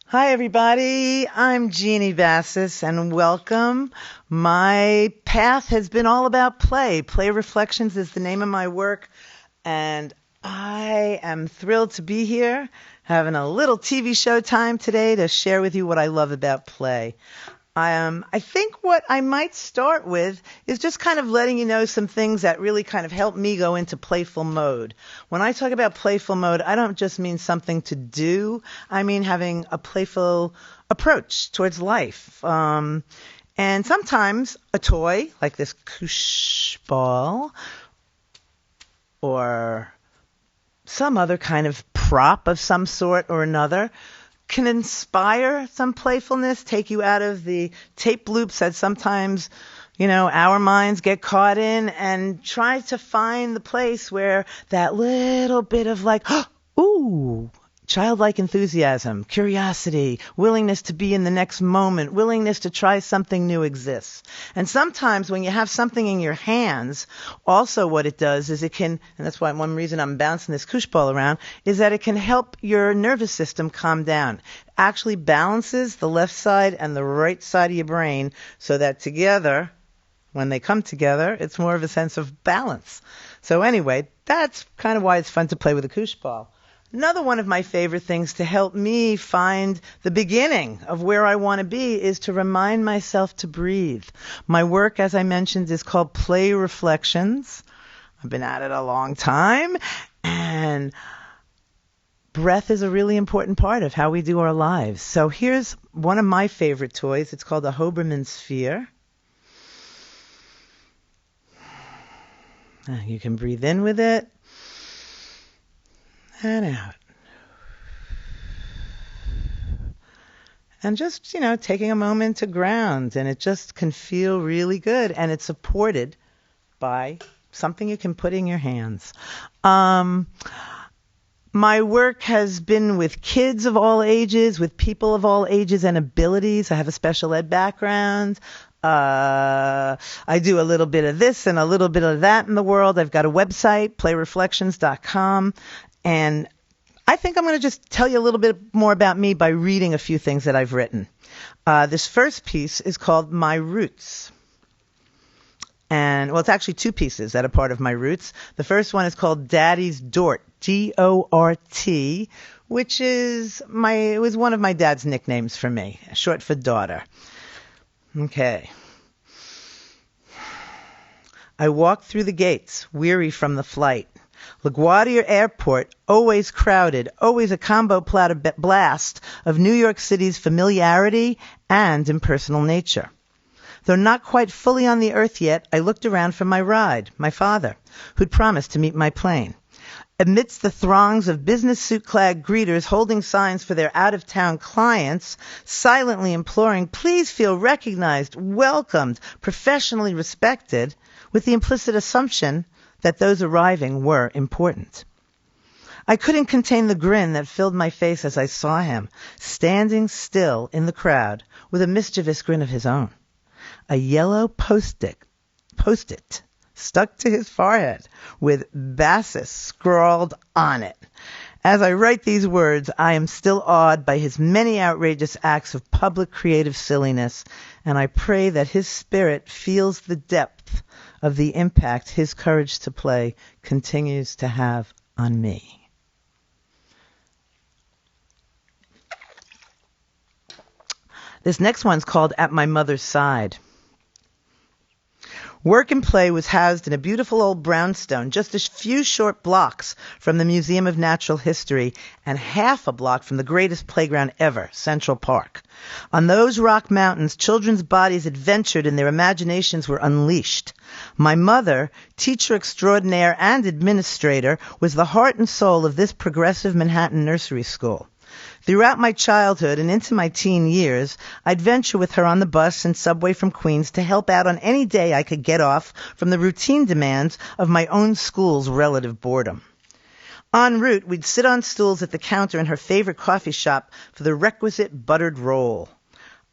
Hi, everybody. I'm Jeanne Bassis, and welcome. My path has been all about play. Play Reflections is the name of my work, and I am thrilled to be here, having a little TV show time today to share with you what I love about play. I think what I might start with is just kind of letting you know some things that really kind of help me go into playful mode. When I talk about playful mode, I don't just mean something to do. I mean having a playful approach towards life. And sometimes a toy, like this koosh ball, or some other kind of prop of some sort or another, can inspire some playfulness, take you out of the tape loops that sometimes, our minds get caught in, and try to find the place where that little bit of ooh, childlike enthusiasm, curiosity, willingness to be in the next moment, willingness to try something new exists. And sometimes when you have something in your hands, also what it does is it can, and that's why one reason I'm bouncing this koosh ball around, is that it can help your nervous system calm down. Actually balances the left side and the right side of your brain so that together, when they come together, it's more of a sense of balance. So anyway, that's kind of why it's fun to play with a koosh ball. Another one of my favorite things to help me find the beginning of where I want to be is to remind myself to breathe. My work, as I mentioned, is called Play Reflections. I've been at it a long time, and breath is a really important part of how we do our lives. So here's one of my favorite toys. It's called a Hoberman Sphere. You can breathe in with it and out. And just, taking a moment to ground, and it just can feel really good, and it's supported by something you can put in your hands. My work has been with kids of all ages, with people of all ages and abilities. I have a special ed background. I do a little bit of this and a little bit of that in the world. I've got a website, playreflections.com. And I think I'm going to just tell you a little bit more about me by reading a few things that I've written. This first piece is called My Roots. And, it's actually two pieces that are part of My Roots. The first one is called Daddy's Dort, D-O-R-T, which it was one of my dad's nicknames for me, short for daughter. Okay. I walked through the gates, weary from the flight. LaGuardia Airport, always crowded, always a combo blast of New York City's familiarity and impersonal nature. Though not quite fully on the earth yet, I looked around for my ride, my father, who'd promised to meet my plane. Amidst the throngs of business suit-clad greeters holding signs for their out-of-town clients, silently imploring, please feel recognized, welcomed, professionally respected, with the implicit assumption that those arriving were important. I couldn't contain the grin that filled my face as I saw him, standing still in the crowd with a mischievous grin of his own. A yellow post-it stuck to his forehead with Bassis scrawled on it. As I write these words, I am still awed by his many outrageous acts of public creative silliness, and I pray that his spirit feels the depth of the impact his courage to play continues to have on me. This next one's called At My Mother's Side. Work and play was housed in a beautiful old brownstone just a few short blocks from the Museum of Natural History and half a block from the greatest playground ever, Central Park. On those rock mountains, children's bodies adventured and their imaginations were unleashed. My mother, teacher extraordinaire and administrator, was the heart and soul of this progressive Manhattan nursery school. Throughout my childhood and into my teen years, I'd venture with her on the bus and subway from Queens to help out on any day I could get off from the routine demands of my own school's relative boredom. En route, we'd sit on stools at the counter in her favorite coffee shop for the requisite buttered roll.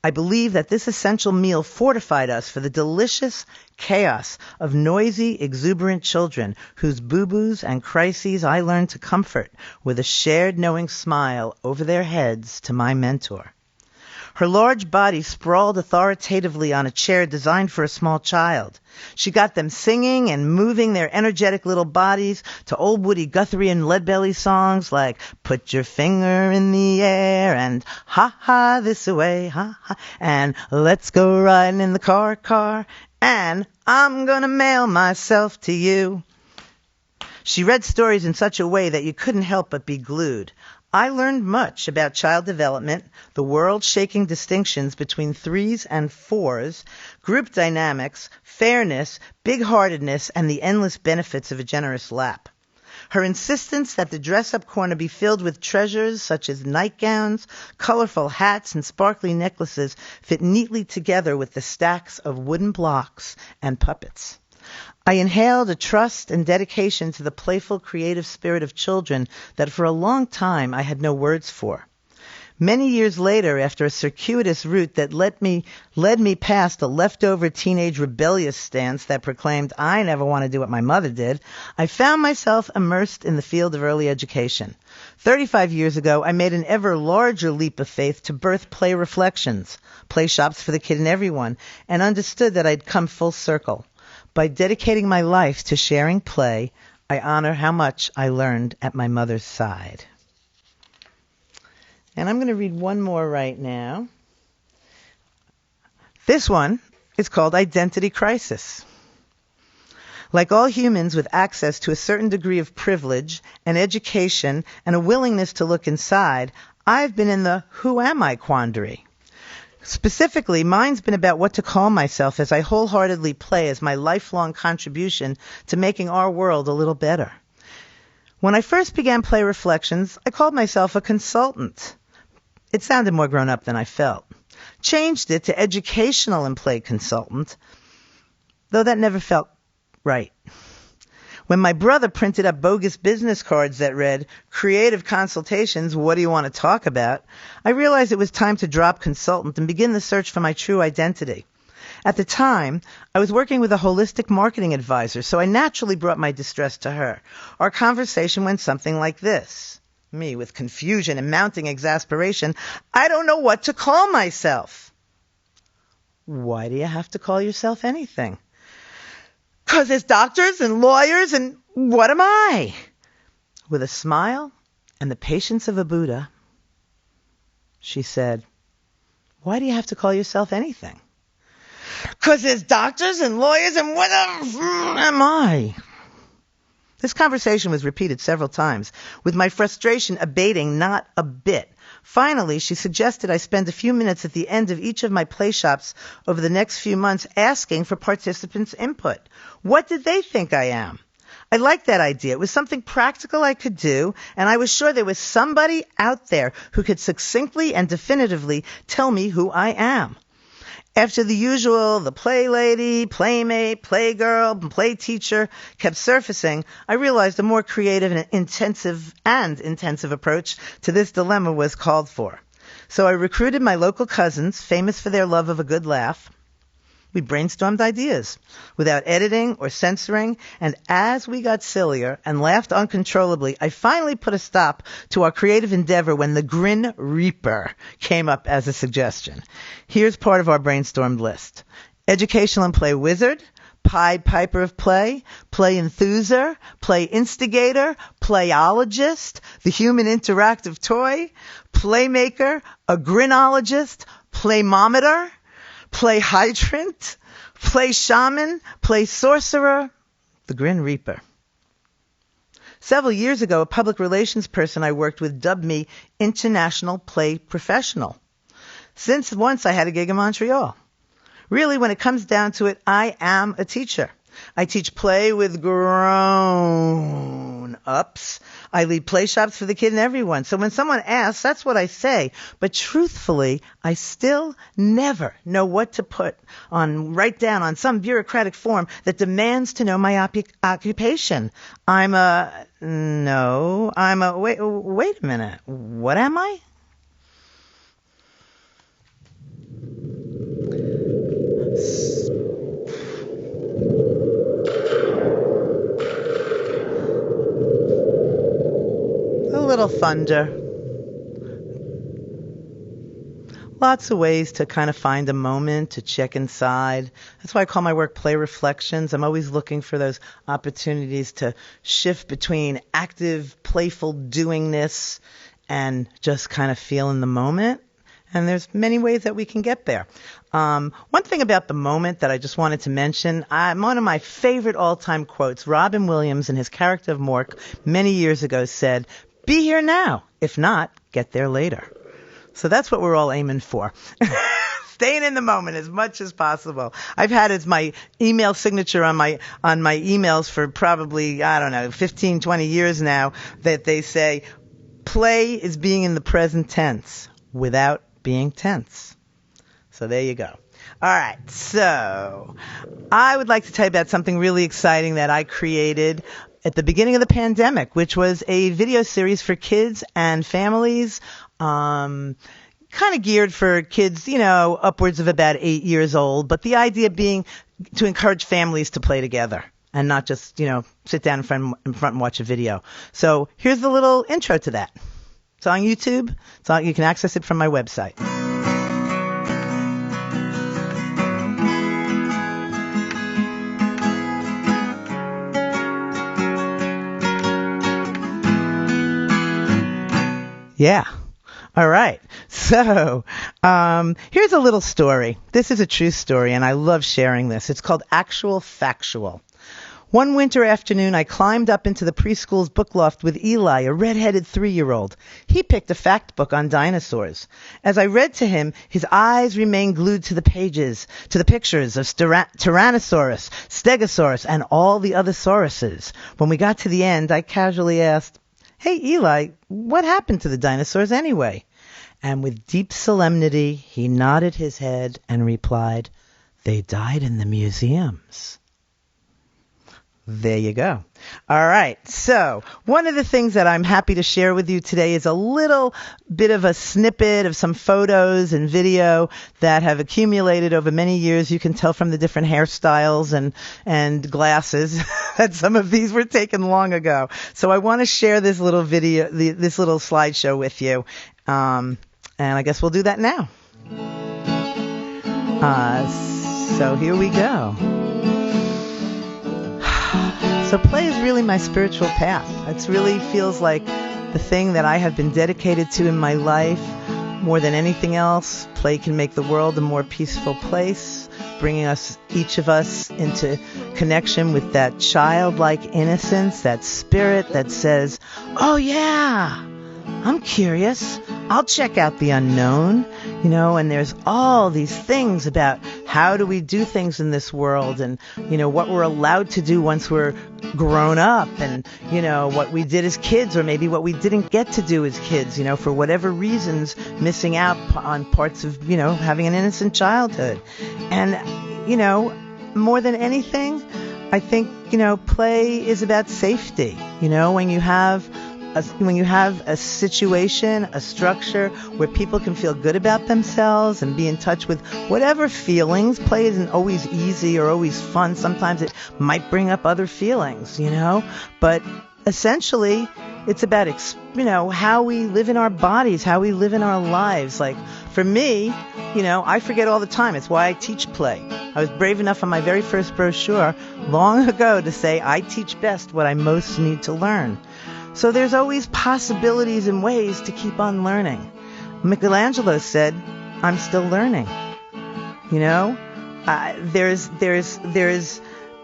I believe that this essential meal fortified us for the delicious chaos of noisy, exuberant children whose boo-boos and crises I learned to comfort with a shared knowing smile over their heads to my mentor. Her large body sprawled authoritatively on a chair designed for a small child. She got them singing and moving their energetic little bodies to old Woody Guthrie and Leadbelly songs like "Put Your Finger in the Air" and "Ha ha this away, ha ha," and "Let's go riding in the car," and "I'm gonna mail myself to you." She read stories in such a way that you couldn't help but be glued. I learned much about child development, the world-shaking distinctions between 3s and 4s, group dynamics, fairness, big-heartedness, and the endless benefits of a generous lap. Her insistence that the dress-up corner be filled with treasures such as nightgowns, colorful hats, and sparkly necklaces fit neatly together with the stacks of wooden blocks and puppets. I inhaled a trust and dedication to the playful, creative spirit of children that for a long time I had no words for. Many years later, after a circuitous route that led me past a leftover teenage rebellious stance that proclaimed I never want to do what my mother did, I found myself immersed in the field of early education. 35 years ago, I made an ever larger leap of faith to birth Play Reflections, play shops for the kid and everyone, and understood that I'd come full circle. By dedicating my life to sharing play, I honor how much I learned at my mother's side. And I'm going to read one more right now. This one is called Identity Crisis. Like all humans with access to a certain degree of privilege, an education, and a willingness to look inside, I've been in the who am I quandary. Specifically, mine's been about what to call myself as I wholeheartedly play as my lifelong contribution to making our world a little better. When I first began Play Reflections, I called myself a consultant. It sounded more grown up than I felt. Changed it to educational and play consultant, though that never felt right. When my brother printed up bogus business cards that read, "Creative Consultations, what do you want to talk about?" I realized it was time to drop consultant and begin the search for my true identity. At the time, I was working with a holistic marketing advisor, so I naturally brought my distress to her. Our conversation went something like this. Me, with confusion and mounting exasperation, "I don't know what to call myself." "Why do you have to call yourself anything?" "'Cause there's doctors and lawyers and what am I?" With a smile and the patience of a Buddha, she said, "Why do you have to call yourself anything?" "'Cause there's doctors and lawyers and what am I?" This conversation was repeated several times, with my frustration abating not a bit. Finally, she suggested I spend a few minutes at the end of each of my play shops over the next few months asking for participants' input. What did they think I am? I liked that idea. It was something practical I could do, and I was sure there was somebody out there who could succinctly and definitively tell me who I am. After the usual, the play lady, playmate, playgirl, and play teacher kept surfacing, I realized a more creative and intensive approach to this dilemma was called for. So I recruited my local cousins, famous for their love of a good laugh. We brainstormed ideas without editing or censoring, and as we got sillier and laughed uncontrollably, I finally put a stop to our creative endeavor when the Grin Reaper came up as a suggestion. Here's part of our brainstormed list. Educational and play wizard, Pied Piper of play, play enthuser, play instigator, playologist, the human interactive toy, playmaker, a grinologist, playmometer, play hydrant, play shaman, play sorcerer, the Grin Reaper. Several years ago, a public relations person I worked with dubbed me International Play Professional. Since once I had a gig in Montreal. Really, when it comes down to it, I am a teacher. I teach play with grown-ups. I lead play shops for the kid and everyone. So when someone asks, that's what I say. But truthfully, I still never know what to write down on some bureaucratic form that demands to know my occupation. Wait a minute. What am I? thunder. Lots of ways to kind of find a moment to check inside. That's why I call my work Play Reflections. I'm always looking for those opportunities to shift between active, playful doingness and just kind of feel in the moment. And there's many ways that we can get there. One thing about the moment that I just wanted to mention, one of my favorite all-time quotes, Robin Williams in his character of Mork many years ago said, "Be here now. If not, get there later." So that's what we're all aiming for. Staying in the moment as much as possible. I've had as my email signature on my emails for probably, 15, 20 years now, that they say, play is being in the present tense without being tense. So there you go. All right, so I would like to tell you about something really exciting that I created at the beginning of the pandemic, which was a video series for kids and families, kind of geared for kids, upwards of about 8 years old. But the idea being to encourage families to play together and not just, sit down in front and watch a video. So here's the little intro to that. It's on YouTube. You can access it from my website. Yeah. All right. So, here's a little story. This is a true story, and I love sharing this. It's called Actual Factual. One winter afternoon, I climbed up into the preschool's book loft with Eli, a red-headed 3-year-old. He picked a fact book on dinosaurs. As I read to him, his eyes remained glued to the pages, to the pictures of Tyrannosaurus, Stegosaurus, and all the other sauruses. When we got to the end, I casually asked, "Hey, Eli, what happened to the dinosaurs anyway?" And with deep solemnity, he nodded his head and replied, "They died in the museums." There you go. All right. So one of the things that I'm happy to share with you today is a little bit of a snippet of some photos and video that have accumulated over many years. You can tell from the different hairstyles and glasses that some of these were taken long ago. So I want to share this little video, this little slideshow with you. And I guess we'll do that now. So here we go. So play is really my spiritual path. It really feels like the thing that I have been dedicated to in my life more than anything else. Play can make the world a more peaceful place, bringing us, each of us, into connection with that childlike innocence, that spirit that says, "Oh yeah, I'm curious. I'll check out the unknown," and there's all these things about how do we do things in this world and, what we're allowed to do once we're grown up and, what we did as kids or maybe what we didn't get to do as kids, for whatever reasons, missing out on parts of, having an innocent childhood. And, more than anything, I think, play is about safety. When you have a situation, a structure where people can feel good about themselves and be in touch with whatever feelings. Play isn't always easy or always fun. Sometimes it might bring up other feelings, but essentially it's about, how we live in our bodies, how we live in our lives. Like for me, I forget all the time. It's why I teach play. I was brave enough on my very first brochure long ago to say I teach best what I most need to learn. So there's always possibilities and ways to keep on learning. Michelangelo said, "I'm still learning."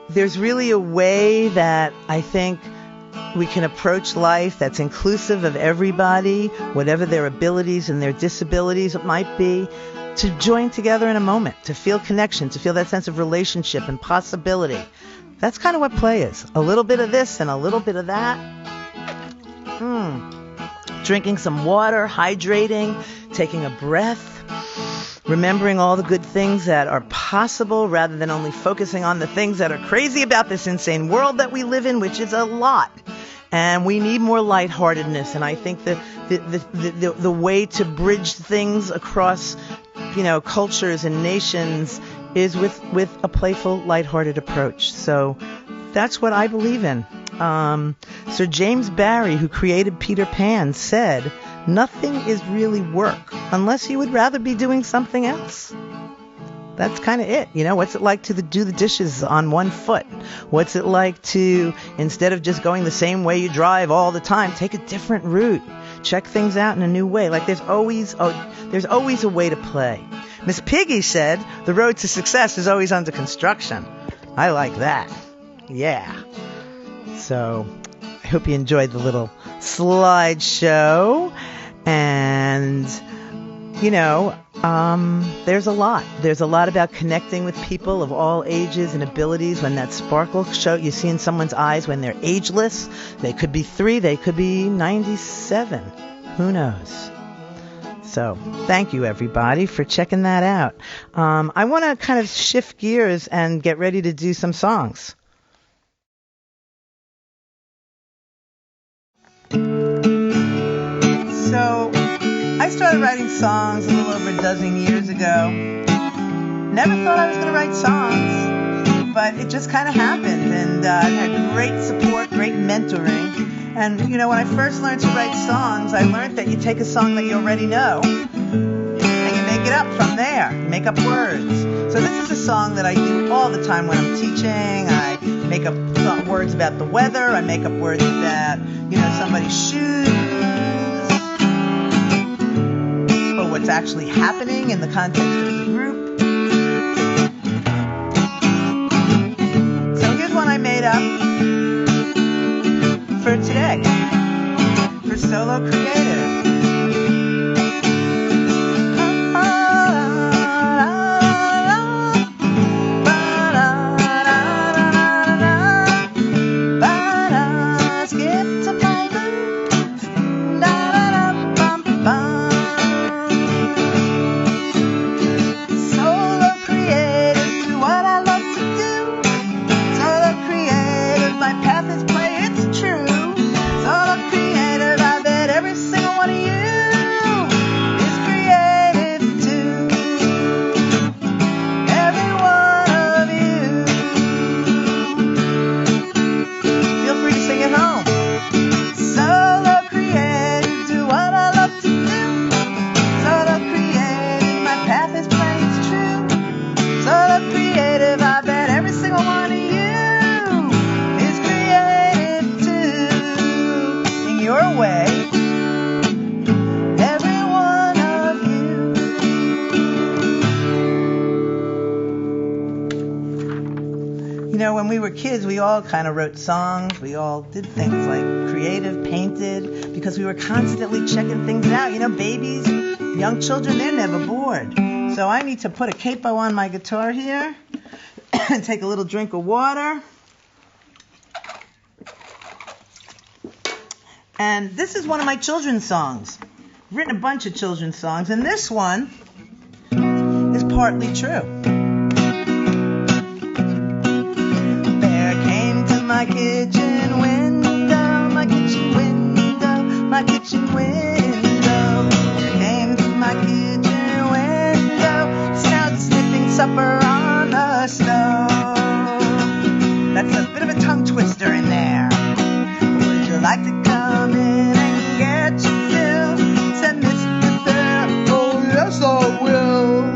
There's really a way that I think we can approach life that's inclusive of everybody, whatever their abilities and their disabilities it might be, to join together in a moment, to feel connection, to feel that sense of relationship and possibility. That's kind of what play is. A little bit of this and a little bit of that. Drinking some water, hydrating, taking a breath, remembering all the good things that are possible rather than only focusing on the things that are crazy about this insane world that we live in, which is a lot. And we need more lightheartedness. And I think the way to bridge things across, cultures and nations is with a playful, lighthearted approach. So that's what I believe in. Sir James Barrie, who created Peter Pan, said, "Nothing is really work unless you would rather be doing something else." That's kind of it. What's it like to do the dishes on one foot? What's it like to, instead of just going the same way you drive all the time, take a different route, check things out in a new way? Like there's always a way to play. Miss Piggy said, "The road to success is always under construction." I like that. Yeah. So I hope you enjoyed the little slideshow. And, there's a lot. There's a lot about connecting with people of all ages and abilities. When that sparkle show you see in someone's eyes when they're ageless, they could be 3, they could be 97. Who knows? So thank you, everybody, for checking that out. I want to kind of shift gears and get ready to do some songs. So I started writing songs a little over a dozen years ago. Never thought I was going to write songs, but it just kind of happened. And I've had great support, great mentoring. And, when I first learned to write songs, I learned that you take a song that you already know and you make it up from there, make up words. So this is a song that I do all the time when I'm teaching. I make up words about the weather. I make up words about, somebody's shoes, or what's actually happening in the context of the group. So here's one I made up for today, for Solo Creative. When we were kids, we all kind of wrote songs. We all did things like creative, painted, because we were constantly checking things out. Babies, young children, they're never bored. So I need to put a capo on my guitar here and take a little drink of water. And this is one of my children's songs. I've written a bunch of children's songs, and this one is partly true. My kitchen window, my kitchen window, my kitchen window. There came to my kitchen window, smelled sniffing supper on the stove. That's a bit of a tongue twister in there. Would you like to come in and get your fill? Said Mr. Bear, oh yes I will.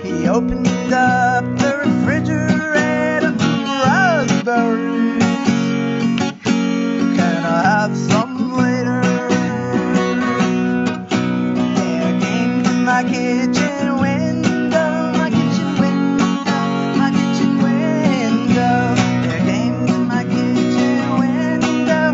He opened up the refrigerator, raspberries. Can I have some later? There came to my kitchen window, my kitchen window, my kitchen window. There came to my kitchen window,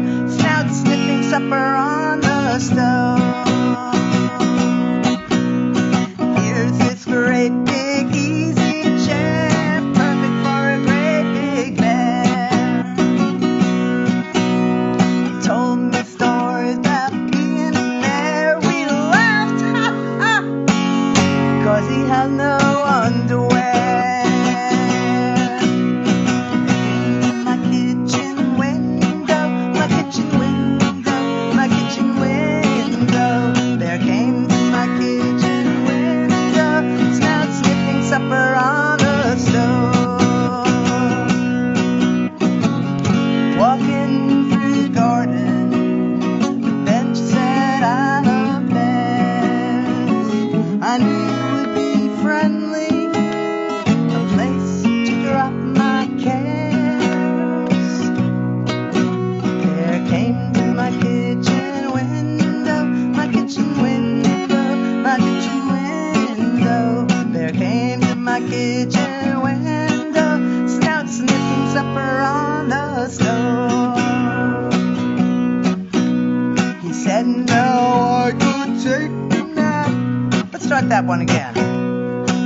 that one again.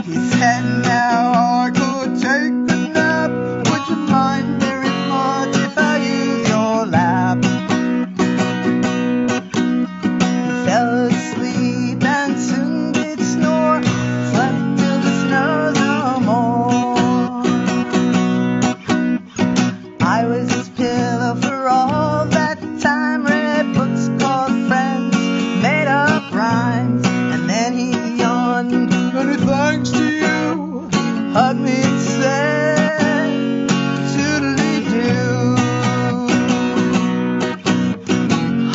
He said, now I could take a nap. Would you mind very much if I use your lap? He fell asleep and soon did snore. Slept till the snows no more. I was his pillow for all that time. Read books called Friends, made up rhymes, and then he yawned. Many thanks to you. Hugged me and said, toodly-doo.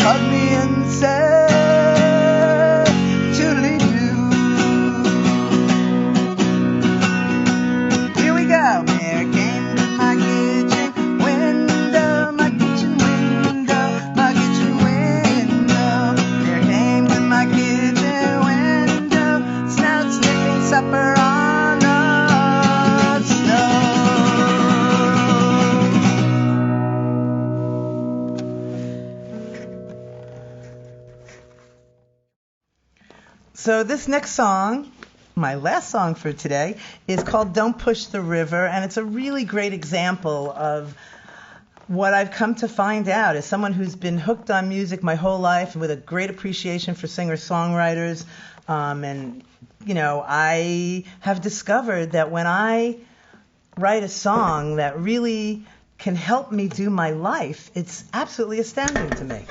Hugged me and said, toodly-doo. Here we go. There came to my kitchen window, my kitchen window, my kitchen window. There came to my kitchen window, snout sniffing supper on the snow. So this next song, my last song for today, is called Don't Push the River, and it's a really great example of what I've come to find out as someone who's been hooked on music my whole life with a great appreciation for singer-songwriters. And, you know, I have discovered that when I write a song that really can help me do my life, it's absolutely astounding to me.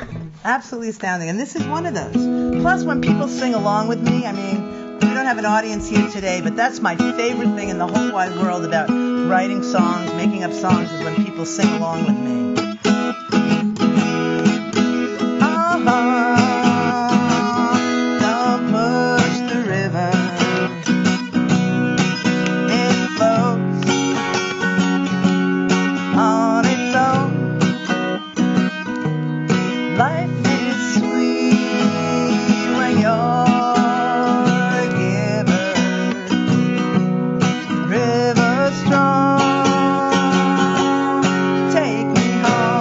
Absolutely astounding. And this is one of those. Plus, when people sing along with me, I mean, we don't have an audience here today, but that's my favorite thing in the whole wide world about writing songs, making up songs, is when people sing along with me. Don't push the river. It flows on its own. Life is sweet when you're a giver. River strong, take me home.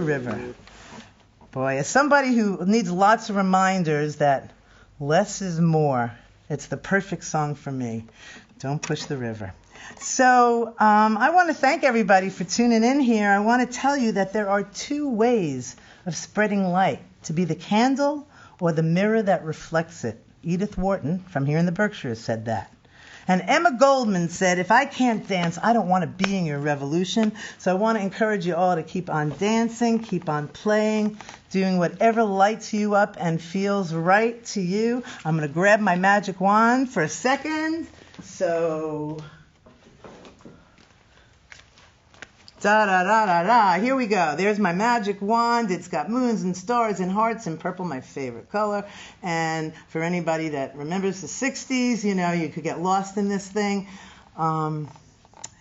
river. Boy, as somebody who needs lots of reminders that less is more, it's the perfect song for me. Don't push the river. So I want to thank everybody for tuning in here. I want to tell you that there are two ways of spreading light, to be the candle or the mirror that reflects it. Edith Wharton from here in the Berkshires said that. And Emma Goldman said, if I can't dance, I don't want to be in your revolution. So I want to encourage you all to keep on dancing, keep on playing, doing whatever lights you up and feels right to you. I'm going to grab my magic wand for a second. So, da-da-da-da-da. Here we go. There's my magic wand. It's got moons and stars and hearts and purple, my favorite color. And for anybody that remembers the 60s, you know, you could get lost in this thing.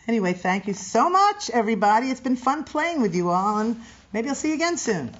Anyway, thank you so much, everybody. It's been fun playing with you all, and maybe I'll see you again soon.